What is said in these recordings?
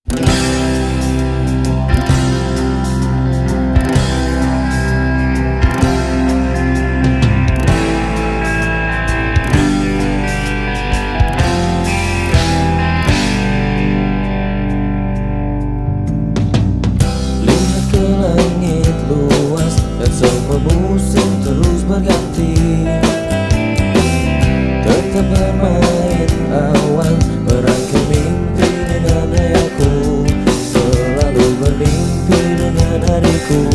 Lihat ke langit luas dan semua musim terus berganti. Tetap bermain awan, merangkai mimpi dengan hayaku, selalu bermimpi dengan hariku.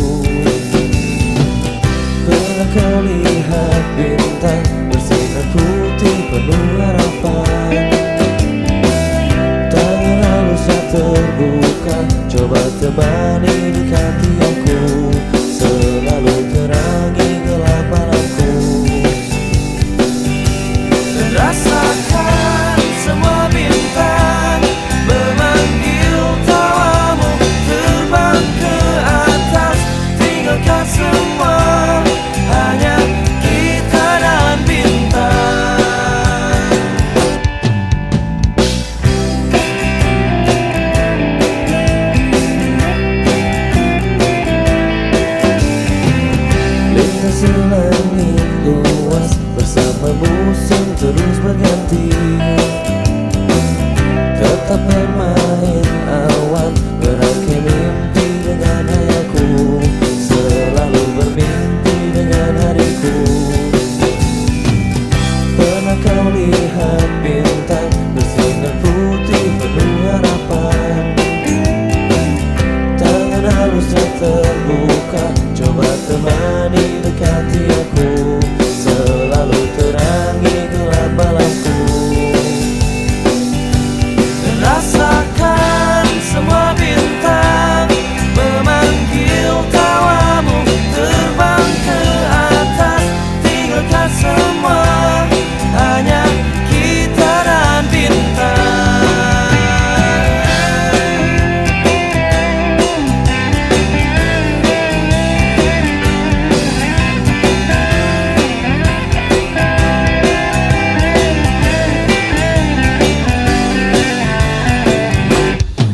Pernah kau lihat bintang bersinar putih penuh harapan? Tangan halusnya terbuka, coba temani dekati aku, selalu terangi gelap malamku. Dan rasakan semua bintang memanggil tawamu, terbang ke atas, tinggalkan semua, hanya kita dan bintang. Lintasi langit luas bersama musim terus berganti. Tetap bermain awan, merangkai mimpi dengan hayaku, selalu bermimpi dengan hariku. Pernah kau lihat bintang bersinar putih penuh harapan? Tangan halusnya terbuka, coba temani dekati aku, selalu terangi gelap malamku. Dan rasakan semua bintang memanggil tawamu, terbang ke atas, tinggalkan semua, hanya kita dan bintang.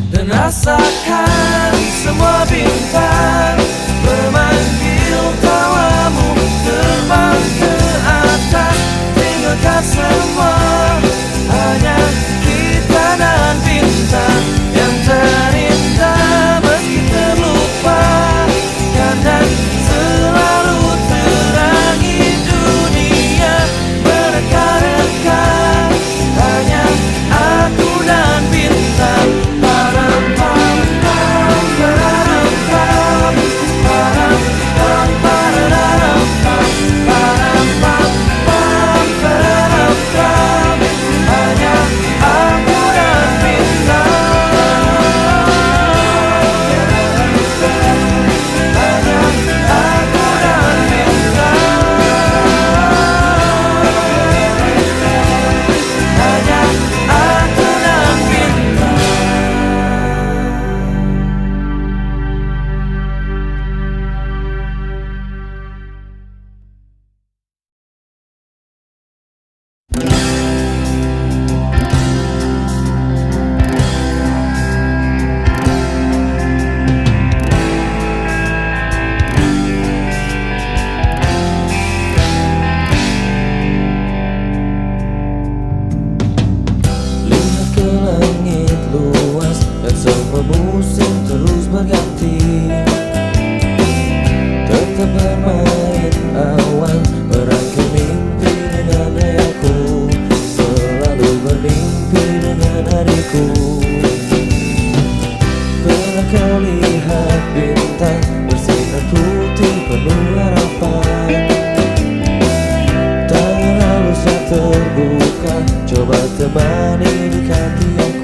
Dan rasakan semua bintang memanggil tawamu, terbang ke atas, tinggalkan semua, hanya kita dan bintang yang terindah meski terlupakan, dan selalu terangi dunia mereka-reka, hanya aku dan bintang. Param pam pam param pam, param pam pararam pam, param pam pam pararam pam, hanya aku dan bintang. Hanya aku dan bintang. Hanya aku dan bintang. Lihat ke langit luas dan semua musim terus berganti. Tetap bermain awan, merangkai mimpi dengan hayaku, selalu bermimpi dengan hariku. Pernah kau lihat bintang bersinar putih penuh harapan? Tangan halusnya terbuka, coba temani dekati aku,